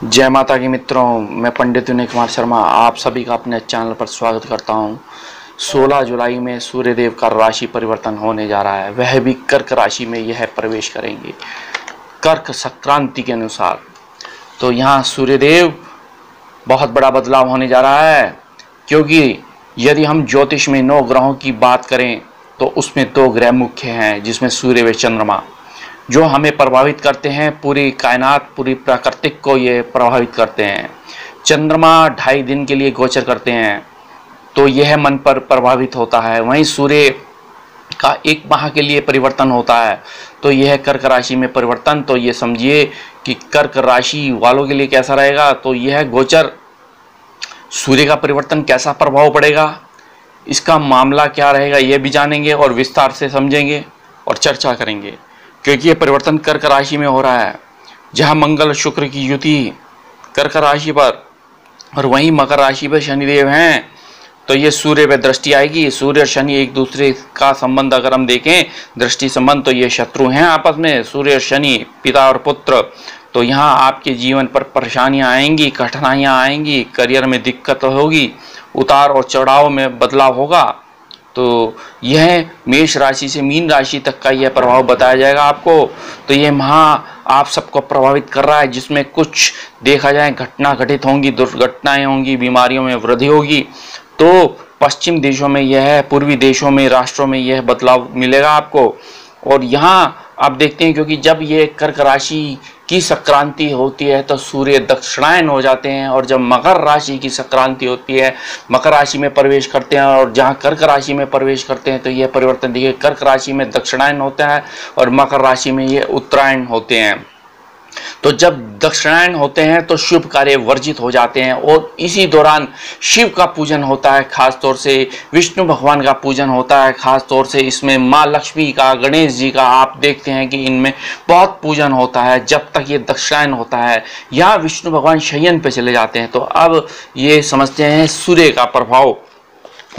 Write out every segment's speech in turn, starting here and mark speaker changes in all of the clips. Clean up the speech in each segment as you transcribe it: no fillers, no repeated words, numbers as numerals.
Speaker 1: जय माता की मित्रों, मैं पंडित विनय कुमार शर्मा आप सभी का अपने चैनल पर स्वागत करता हूं। 16 जुलाई में सूर्यदेव का राशि परिवर्तन होने जा रहा है, वह भी कर्क राशि में यह प्रवेश करेंगे कर्क संक्रांति के अनुसार। तो यहाँ सूर्यदेव बहुत बड़ा बदलाव होने जा रहा है, क्योंकि यदि हम ज्योतिष में 9 ग्रहों की बात करें तो उसमें 2 ग्रह मुख्य हैं, जिसमें सूर्य व चंद्रमा जो हमें प्रभावित करते हैं। पूरी कायनात, पूरी प्राकृतिक को ये प्रभावित करते हैं। चंद्रमा 2.5 दिन के लिए गोचर करते हैं तो यह मन पर प्रभावित होता है। वहीं सूर्य का 1 माह के लिए परिवर्तन होता है, तो यह कर्क राशि में परिवर्तन, तो ये समझिए कि कर्क राशि वालों के लिए कैसा रहेगा। तो यह गोचर सूर्य का परिवर्तन कैसा प्रभाव पड़ेगा, इसका मामला क्या रहेगा, यह भी जानेंगे और विस्तार से समझेंगे और चर्चा करेंगे। क्योंकि ये परिवर्तन कर्क राशि में हो रहा है, जहां मंगल शुक्र की युति कर्क राशि पर और वहीं मकर राशि पर शनिदेव हैं, तो ये सूर्य पे दृष्टि आएगी। सूर्य और शनि एक दूसरे का संबंध अगर हम देखें, दृष्टि संबंध, तो ये शत्रु हैं आपस में, सूर्य और शनि, पिता और पुत्र। तो यहाँ आपके जीवन पर परेशानियां आएंगी, कठिनाइयां आएंगी, करियर में दिक्कत होगी, उतार और चढ़ाव में बदलाव होगा। तो यह मेष राशि से मीन राशि तक का यह प्रभाव बताया जाएगा आपको। तो ये माह आप सबको प्रभावित कर रहा है, जिसमें कुछ देखा जाए घटना घटित होंगी, दुर्घटनाएं होंगी, बीमारियों में वृद्धि होगी। तो पश्चिम देशों में यह, पूर्वी देशों में, राष्ट्रों में यह बदलाव मिलेगा आपको। और यहाँ आप देखते हैं, क्योंकि जब ये कर्क राशि की संक्रांति होती है तो सूर्य दक्षिणायन हो जाते हैं, और जब मकर राशि की संक्रांति होती है, मकर राशि में प्रवेश करते हैं, और जहाँ कर्क राशि में प्रवेश करते हैं तो यह परिवर्तन देखिए, कर्क राशि में दक्षिणायन होता है और मकर राशि में ये उत्तरायण होते हैं। तो जब दक्षिणायन होते हैं तो शुभ कार्य वर्जित हो जाते हैं, और इसी दौरान शिव का पूजन होता है, खास तौर से विष्णु भगवान का पूजन होता है, खास तौर से इसमें माँ लक्ष्मी का, गणेश जी का आप देखते हैं कि इनमें बहुत पूजन होता है जब तक ये दक्षिणायन होता है। यहाँ विष्णु भगवान शयन पे चले जाते हैं। तो अब ये समझते हैं सूर्य का प्रभाव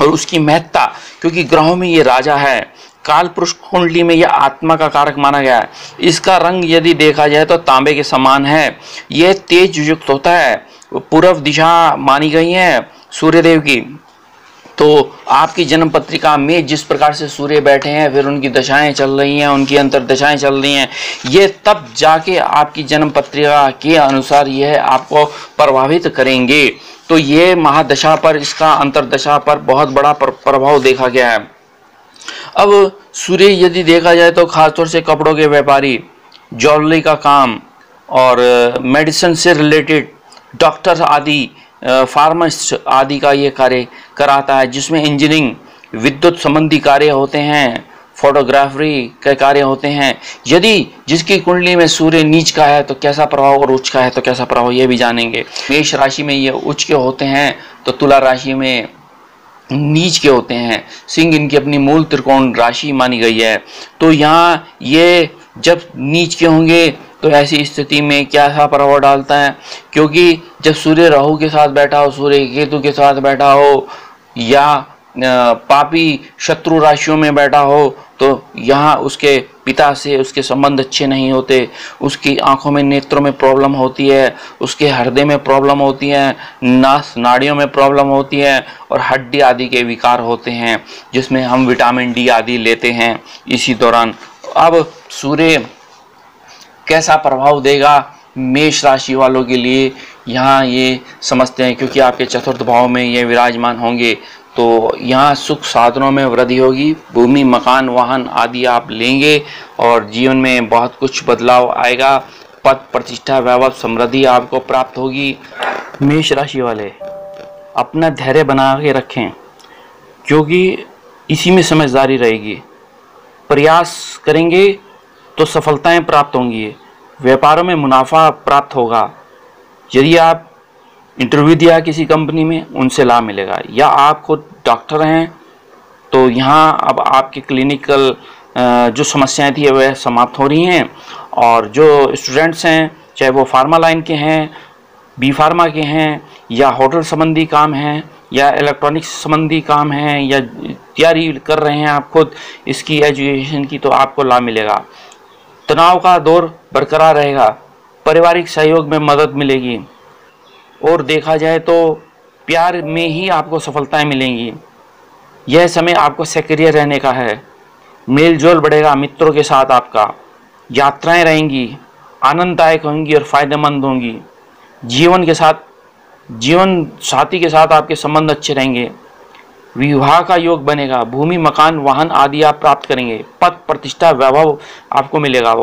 Speaker 1: और उसकी महत्ता, क्योंकि ग्रहों में ये राजा है। काल पुरुष कुंडली में यह आत्मा का कारक माना गया है। इसका रंग यदि देखा जाए तो तांबे के समान है। यह तेज युक्त होता है। पूर्व दिशा मानी गई है सूर्यदेव की। तो आपकी जन्म पत्रिका में जिस प्रकार से सूर्य बैठे हैं, फिर उनकी दशाएं चल रही हैं, उनकी अंतर्दशाएं चल रही हैं, ये तब जाके आपकी जन्म पत्रिका के अनुसार यह आपको प्रभावित करेंगे। तो ये महादशा पर, इसका अंतर्दशा पर बहुत बड़ा प्रभाव देखा गया है। अब सूर्य यदि देखा जाए तो खासतौर से कपड़ों के व्यापारी, ज्वेलरी का काम और मेडिसिन से रिलेटेड डॉक्टर आदि, फार्मासिस्ट आदि का ये कार्य कराता है, जिसमें इंजीनियरिंग, विद्युत संबंधी कार्य होते हैं, फोटोग्राफी के कार्य होते हैं। यदि जिसकी कुंडली में सूर्य नीच का है तो कैसा प्रभाव, और उच्च का है तो कैसा प्रभाव, ये भी जानेंगे। मेष राशि में ये उच्च के होते हैं तो तुला राशि में नीच के होते हैं। सिंह इनकी अपनी मूल त्रिकोण राशि मानी गई है। तो यहाँ ये जब नीच के होंगे तो ऐसी स्थिति में क्या सा प्रभाव डालता है, क्योंकि जब सूर्य राहु के साथ बैठा हो, सूर्य केतु के साथ बैठा हो, या पापी शत्रु राशियों में बैठा हो, तो यहाँ उसके पिता से उसके संबंध अच्छे नहीं होते। उसकी आंखों में, नेत्रों में प्रॉब्लम होती है, उसके हृदय में प्रॉब्लम होती है, नास नाड़ियों में प्रॉब्लम होती है, और हड्डी आदि के विकार होते हैं, जिसमें हम विटामिन डी आदि लेते हैं इसी दौरान। अब सूर्य कैसा प्रभाव देगा मेष राशि वालों के लिए, यहाँ ये समझते हैं। क्योंकि आपके चतुर्थ भाव में ये विराजमान होंगे, तो यहाँ सुख साधनों में वृद्धि होगी। भूमि, मकान, वाहन आदि आप लेंगे और जीवन में बहुत कुछ बदलाव आएगा। पद, प्रतिष्ठा, वैभव, समृद्धि आपको प्राप्त होगी। मेष राशि वाले अपना धैर्य बना के रखें, क्योंकि इसी में समझदारी रहेगी। प्रयास करेंगे तो सफलताएं प्राप्त होंगी, व्यापारों में मुनाफा प्राप्त होगा। यदि आप इंटरव्यू दिया किसी कंपनी में, उनसे लाभ मिलेगा। या आप खुद डॉक्टर हैं तो यहाँ अब आपके क्लिनिकल जो समस्याएं थी वह समाप्त हो रही हैं। और जो स्टूडेंट्स हैं, चाहे वो फार्मा लाइन के हैं, बी फार्मा के हैं, या होटल संबंधी काम हैं, या इलेक्ट्रॉनिक्स संबंधी काम हैं, या तैयारी कर रहे हैं आप खुद इसकी एजुकेशन की, तो आपको लाभ मिलेगा। तनाव का दौर बरकरार रहेगा। पारिवारिक सहयोग में मदद मिलेगी। और देखा जाए तो प्यार में ही आपको सफलताएं मिलेंगी। यह समय आपको सक्रिय रहने का है, मेल जोल बढ़ेगा मित्रों के साथ, आपका यात्राएं रहेंगी, आनंददायक होंगी और फायदेमंद होंगी। जीवन साथी के साथ आपके संबंध अच्छे रहेंगे। विवाह का योग बनेगा, भूमि मकान वाहन आदि आप प्राप्त करेंगे। पद प्रतिष्ठा वैभव आपको मिलेगा।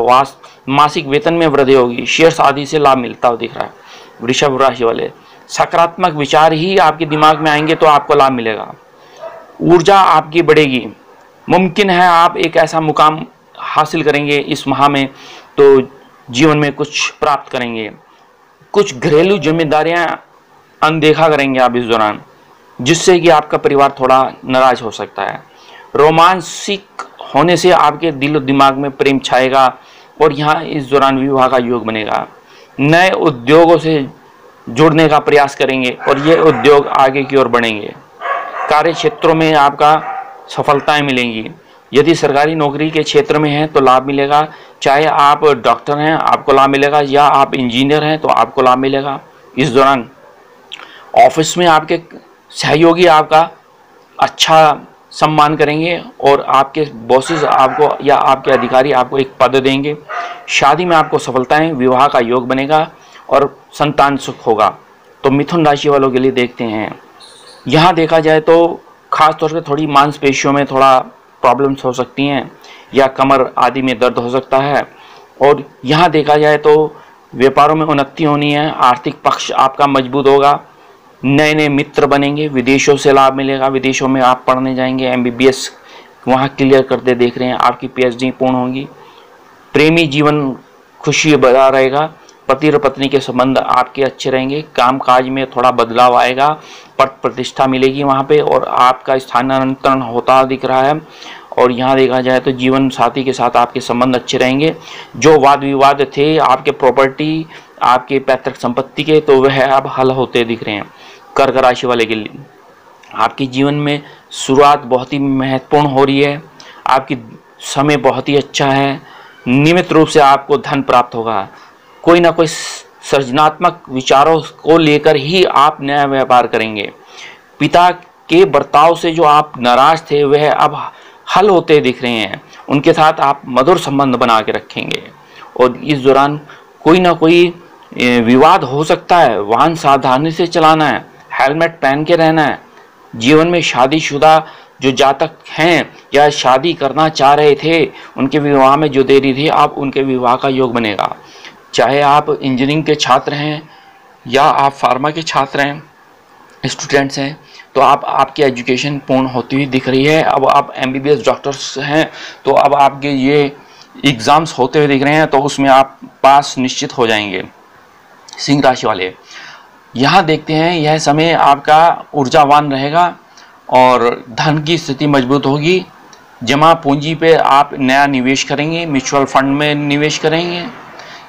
Speaker 1: मासिक वेतन में वृद्धि होगी। शेयर्स आदि से लाभ मिलता हुआ दिख रहा है। वृषभ राशि वाले, सकारात्मक विचार ही आपके दिमाग में आएंगे तो आपको लाभ मिलेगा। ऊर्जा आपकी बढ़ेगी। मुमकिन है आप एक ऐसा मुकाम हासिल करेंगे इस माह में, तो जीवन में कुछ प्राप्त करेंगे। कुछ घरेलू जिम्मेदारियां अनदेखा करेंगे आप इस दौरान, जिससे कि आपका परिवार थोड़ा नाराज हो सकता है। रोमांसिक होने से आपके दिल और दिमाग में प्रेम छाएगा और यहाँ इस दौरान विवाह का योग बनेगा। नए उद्योगों से जुड़ने का प्रयास करेंगे और ये उद्योग आगे की ओर बढ़ेंगे। कार्य क्षेत्रों में आपका सफलताएं मिलेंगी। यदि सरकारी नौकरी के क्षेत्र में हैं तो लाभ मिलेगा। चाहे आप डॉक्टर हैं आपको लाभ मिलेगा, या आप इंजीनियर हैं तो आपको लाभ मिलेगा। इस दौरान ऑफिस में आपके सहयोगी आपका अच्छा सम्मान करेंगे और आपके बॉसेस आपको या आपके अधिकारी आपको एक पद देंगे। शादी में आपको सफलताएं, विवाह का योग बनेगा और संतान सुख होगा। तो मिथुन राशि वालों के लिए देखते हैं। यहाँ देखा जाए तो खास तौर पे थोड़ी मांसपेशियों में थोड़ा प्रॉब्लम्स हो सकती हैं या कमर आदि में दर्द हो सकता है। और यहाँ देखा जाए तो व्यापारों में उन्नति होनी है। आर्थिक पक्ष आपका मजबूत होगा। नए नए मित्र बनेंगे। विदेशों से लाभ मिलेगा। विदेशों में आप पढ़ने जाएंगे, MBBS वहाँ क्लियर करते देख रहे हैं, आपकी PhD पूर्ण होंगी। प्रेमी जीवन खुशी बना रहेगा। पति और पत्नी के संबंध आपके अच्छे रहेंगे। काम काज में थोड़ा बदलाव आएगा। पद प्रतिष्ठा मिलेगी वहाँ पे और आपका स्थानांतरण होता दिख रहा है। और यहाँ देखा जाए तो जीवन साथी के साथ आपके संबंध अच्छे रहेंगे। जो वाद विवाद थे आपके प्रॉपर्टी, आपके पैतृक संपत्ति के, तो वह अब हल होते दिख रहे हैं। कर्क राशि वाले के लिए आपके जीवन में शुरुआत बहुत ही महत्वपूर्ण हो रही है। आपकी समय बहुत ही अच्छा है। नियमित रूप से आपको धन प्राप्त होगा। कोई ना कोई सृजनात्मक विचारों को लेकर ही आप नया व्यापार करेंगे। पिता के बर्ताव से जो आप नाराज थे वह अब हल होते दिख रहे हैं। उनके साथ आप मधुर संबंध बना के रखेंगे। और इस दौरान कोई ना कोई विवाद हो सकता है। वाहन सावधानी से चलाना है, हेलमेट पहन के रहना है। जीवन में शादीशुदा जो जातक हैं या शादी करना चाह रहे थे, उनके विवाह में जो देरी थी, अब उनके विवाह का योग बनेगा। चाहे आप इंजीनियरिंग के छात्र हैं या आप फार्मा के छात्र हैं, स्टूडेंट्स हैं, तो आपकी एजुकेशन पूर्ण होती हुई दिख रही है। अब आप MBBS डॉक्टर्स हैं तो अब आपके ये एग्ज़ाम्स होते हुए दिख रहे हैं, तो उसमें आप पास निश्चित हो जाएंगे। सिंह राशि वाले, यहाँ देखते हैं यह समय आपका ऊर्जावान रहेगा और धन की स्थिति मजबूत होगी। जमा पूंजी पे आप नया निवेश करेंगे, म्यूचुअल फंड में निवेश करेंगे।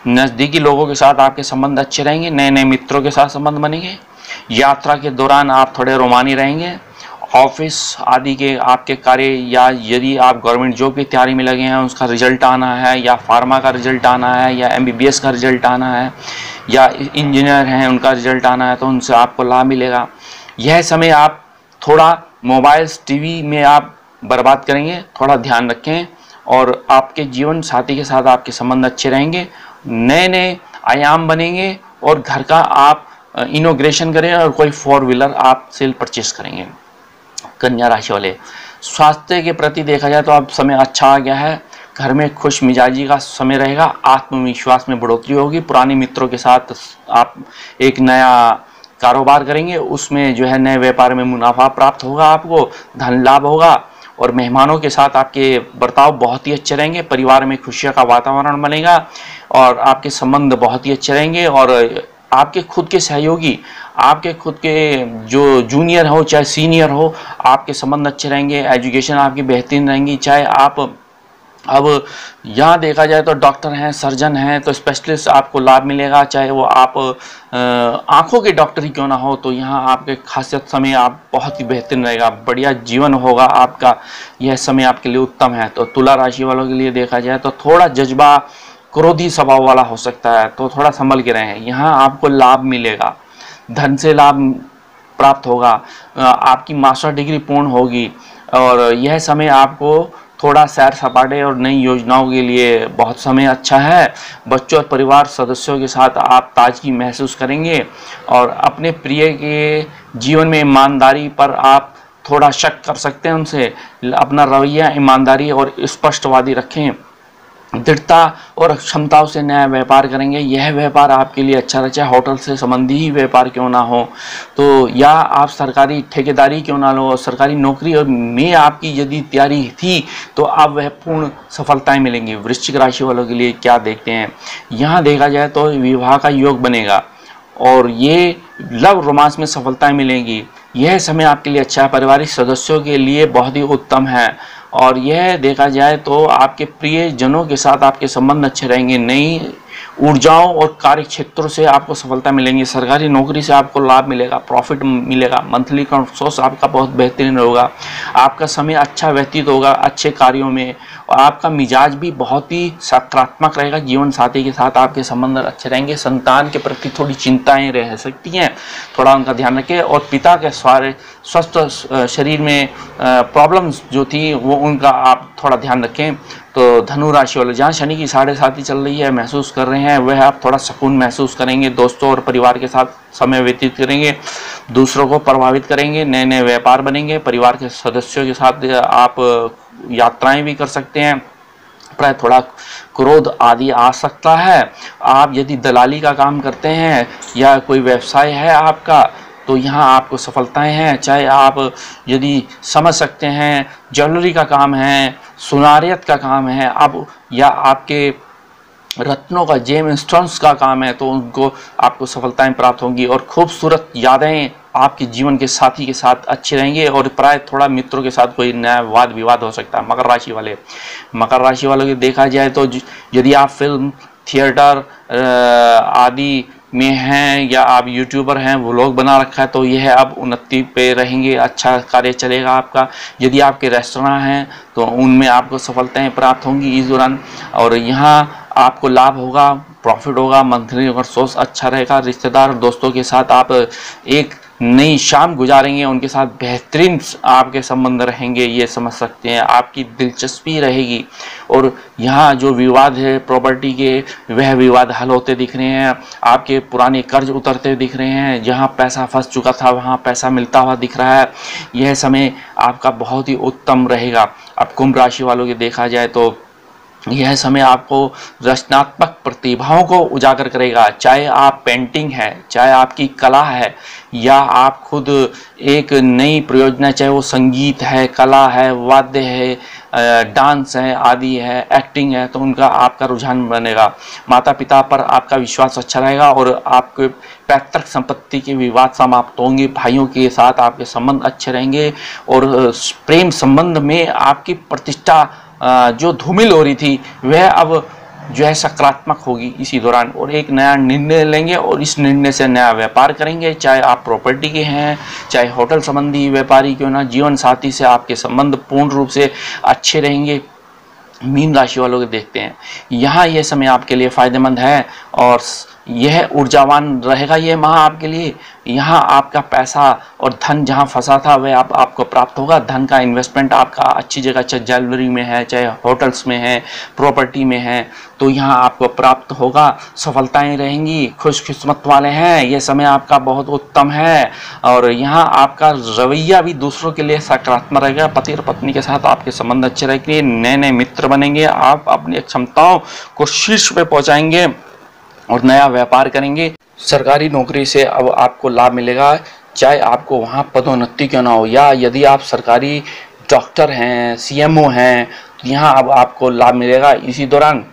Speaker 1: नज़दीकी लोगों के साथ आपके संबंध अच्छे रहेंगे। नए नए मित्रों के साथ संबंध बनेंगे। यात्रा के दौरान आप थोड़े रोमानी रहेंगे। ऑफिस आदि के आपके कार्य, या यदि आप गवर्नमेंट जॉब की तैयारी में लगे हैं उसका रिजल्ट आना है, या फार्मा का रिजल्ट आना है, या MBBS का रिजल्ट आना है, या इंजीनियर हैं उनका रिजल्ट आना है, तो उनसे आपको लाभ मिलेगा। यह समय आप थोड़ा मोबाइल्स TV में आप बर्बाद करेंगे, थोड़ा ध्यान रखें। और आपके जीवन साथी के साथ आपके संबंध अच्छे रहेंगे। नए नए आयाम बनेंगे और घर का आप इनोग्रेशन करें और कोई 4 व्हीलर आप सेल परचेस करेंगे। कन्या राशि वाले, स्वास्थ्य के प्रति देखा जाए तो अब समय अच्छा आ गया है। घर में खुश मिजाजी का समय रहेगा। आत्मविश्वास में बढ़ोतरी होगी। पुराने मित्रों के साथ आप एक नया कारोबार करेंगे, उसमें जो है नए व्यापार में मुनाफा प्राप्त होगा, आपको धन लाभ होगा। और मेहमानों के साथ आपके बर्ताव बहुत ही अच्छे रहेंगे। परिवार में खुशियों का वातावरण बनेगा और आपके संबंध बहुत ही अच्छे रहेंगे। और आपके खुद के सहयोगी, आपके खुद के जो जूनियर हो चाहे सीनियर हो, आपके संबंध अच्छे रहेंगे। एजुकेशन आपकी बेहतरीन रहेंगी। चाहे आप अब यहाँ देखा जाए तो डॉक्टर हैं, सर्जन हैं, तो स्पेशलिस्ट आपको लाभ मिलेगा। चाहे वो आप आँखों के डॉक्टर ही क्यों ना हो, तो यहाँ आपके खासियत समय आप बहुत ही बेहतरीन रहेगा। बढ़िया जीवन होगा आपका। यह समय आपके लिए उत्तम है। तो तुला राशि वालों के लिए देखा जाए तो थोड़ा जज्बा, क्रोधी स्वभाव वाला हो सकता है, तो थोड़ा संभल के रहें। यहाँ आपको लाभ मिलेगा। धन से लाभ प्राप्त होगा, आपकी मास्टर डिग्री पूर्ण होगी और यह समय आपको थोड़ा सैर सपाटे और नई योजनाओं के लिए बहुत समय अच्छा है। बच्चों और परिवार सदस्यों के साथ आप ताजगी महसूस करेंगे और अपने प्रिय के जीवन में ईमानदारी पर आप थोड़ा शक कर सकते हैं उनसे। अपना रवैया ईमानदारी और स्पष्टवादी रखें। दृढ़ता और क्षमताओं से नया व्यापार करेंगे। यह व्यापार आपके लिए अच्छा रहे, चाहे होटल से संबंधी ही व्यापार क्यों ना हो, तो या आप सरकारी ठेकेदारी क्यों ना लो, सरकारी नौकरी और में आपकी यदि तैयारी थी तो आप वह पूर्ण सफलताएं मिलेंगी। वृश्चिक राशि वालों के लिए क्या देखते हैं, यहाँ देखा जाए तो विवाह का योग बनेगा और ये लव रोमांस में सफलताएं मिलेंगी। यह समय आपके लिए अच्छा है, पारिवारिक सदस्यों के लिए बहुत ही उत्तम है और यह देखा जाए तो आपके प्रियजनों के साथ आपके संबंध अच्छे रहेंगे। नई ऊर्जाओं और कार्य क्षेत्रों से आपको सफलता मिलेंगी। सरकारी नौकरी से आपको लाभ मिलेगा, प्रॉफिट मिलेगा। मंथली का सोर्स आपका बहुत बेहतरीन होगा। आपका समय अच्छा व्यतीत होगा अच्छे कार्यों में और आपका मिजाज भी बहुत ही सकारात्मक रहेगा। जीवन साथी के साथ आपके संबंध अच्छे रहेंगे। संतान के प्रति थोड़ी चिंताएं रह सकती हैं, थोड़ा उनका ध्यान रखें और पिता के स्वस्थ शरीर में प्रॉब्लम्स जो थी वो उनका आप थोड़ा ध्यान रखें। तो धनु राशि वाले, जहाँ शनि की 7.5 चल रही है, महसूस कर रहे हैं, वह आप थोड़ा सुकून महसूस करेंगे। दोस्तों और परिवार के साथ समय व्यतीत करेंगे, दूसरों को प्रभावित करेंगे, नए नए व्यापार बनेंगे। परिवार के सदस्यों के साथ आप यात्राएं भी कर सकते हैं। प्राय थोड़ा क्रोध आदि आ सकता है। आप यदि दलाली का काम करते हैं या कोई व्यवसाय है आपका तो यहाँ आपको सफलताएं हैं। चाहे आप यदि समझ सकते हैं ज्वेलरी का काम है, सुनारियत का काम है, अब या आपके रत्नों का जेम स्टोन्स का काम है तो उनको आपको सफलताएं प्राप्त होंगी और खूबसूरत यादें आपके जीवन के साथी के साथ अच्छे रहेंगे। और प्राय थोड़ा मित्रों के साथ कोई नया वाद विवाद हो सकता है। मकर राशि वालों के देखा जाए तो यदि आप फिल्म थिएटर आदि में हैं या आप यूट्यूबर हैं, व्लॉग बना रखा है तो यह अब उन्नति पे रहेंगे, अच्छा कार्य चलेगा आपका। यदि आपके रेस्टोरेंट हैं तो उनमें आपको सफलताएं प्राप्त होंगी इस दौरान और यहाँ आपको लाभ होगा, प्रॉफिट होगा। मंथली अगर सोर्स अच्छा रहेगा। रिश्तेदार दोस्तों के साथ आप एक नई शाम गुजारेंगे, उनके साथ बेहतरीन आपके संबंध रहेंगे, ये समझ सकते हैं। आपकी दिलचस्पी रहेगी और यहाँ जो विवाद है प्रॉपर्टी के, वह विवाद हल होते दिख रहे हैं। आपके पुराने कर्ज उतरते दिख रहे हैं। जहाँ पैसा फंस चुका था वहाँ पैसा मिलता हुआ दिख रहा है। यह समय आपका बहुत ही उत्तम रहेगा। अब कुंभ राशि वालों के देखा जाए तो यह समय आपको रचनात्मक प्रतिभाओं को उजागर करेगा। चाहे आप पेंटिंग है, चाहे आपकी कला है या आप खुद एक नई परियोजना, चाहे वो संगीत है, कला है, वाद्य है, डांस है आदि है, एक्टिंग है, तो उनका आपका रुझान बनेगा। माता पिता पर आपका विश्वास अच्छा रहेगा और आपके पैतृक संपत्ति के विवाद समाप्त होंगे। भाइयों के साथ आपके संबंध अच्छे रहेंगे और प्रेम संबंध में आपकी प्रतिष्ठा जो धूमिल हो रही थी वह अब जो है सकारात्मक होगी इसी दौरान और एक नया निर्णय लेंगे और इस निर्णय से नया व्यापार करेंगे। चाहे आप प्रॉपर्टी के हैं, चाहे होटल संबंधी व्यापारी क्यों ना, जीवन साथी से आपके संबंध पूर्ण रूप से अच्छे रहेंगे। मीन राशि वालों को देखते हैं, यहाँ यह समय आपके लिए फायदेमंद है और यह ऊर्जावान रहेगा ये माह आपके लिए। यहाँ आपका पैसा और धन जहाँ फंसा था वह आपको प्राप्त होगा। धन का इन्वेस्टमेंट आपका अच्छी जगह, चाहे ज्वेलरी में है, चाहे होटल्स में है, प्रॉपर्टी में है, तो यहाँ आपको प्राप्त होगा। सफलताएं रहेंगी। खुशकिस्मत वाले हैं, यह समय आपका बहुत उत्तम है और यहाँ आपका रवैया भी दूसरों के लिए सकारात्मक रहेगा। पति और पत्नी के साथ आपके संबंध अच्छे रहेंगे, नए नए मित्र बनेंगे, आप अपनी क्षमताओं को शीर्ष पे पहुँचाएंगे और नया व्यापार करेंगे। सरकारी नौकरी से अब आपको लाभ मिलेगा, चाहे आपको वहाँ पदोन्नति क्यों ना हो, या यदि आप सरकारी डॉक्टर हैं, सीएमओ हैं, तो यहाँ अब आपको लाभ मिलेगा इसी दौरान।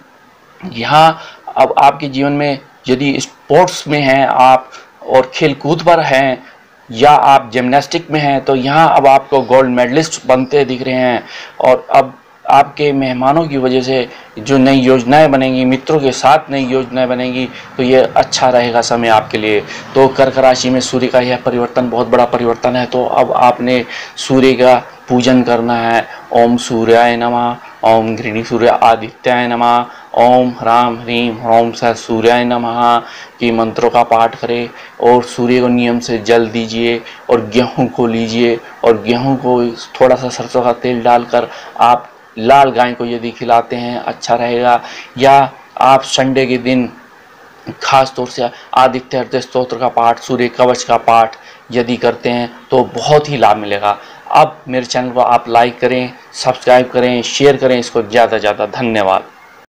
Speaker 1: यहाँ अब आपके जीवन में यदि स्पोर्ट्स में हैं आप और खेल कूद पर हैं या आप जिम्नास्टिक में हैं तो यहाँ अब आपको गोल्ड मेडलिस्ट बनते दिख रहे हैं। और अब आपके मेहमानों की वजह से जो नई योजनाएं बनेंगी, मित्रों के साथ नई योजनाएं बनेंगी, तो ये अच्छा रहेगा समय आपके लिए। तो कर्क राशि में सूर्य का यह परिवर्तन बहुत बड़ा परिवर्तन है, तो अब आपने सूर्य का पूजन करना है। ओम सूर्याय नमः, ओम गृणी सूर्य आदित्याय नमः, ओम ह्राम ह्रीम ह्रौम स सूर्याय नमः की मंत्रों का पाठ करें और सूर्य को नियम से जल दीजिए और गेहूं को लीजिए और गेहूं को थोड़ा सा सरसों का तेल डालकर आप लाल गाय को यदि खिलाते हैं अच्छा रहेगा। या आप संडे के दिन खास तौर से आदित्य हृदय स्तोत्र का पाठ, सूर्य कवच का पाठ यदि करते हैं तो बहुत ही लाभ मिलेगा। अब मेरे चैनल को आप लाइक करें, सब्सक्राइब करें, शेयर करें इसको ज़्यादा से ज़्यादा। धन्यवाद।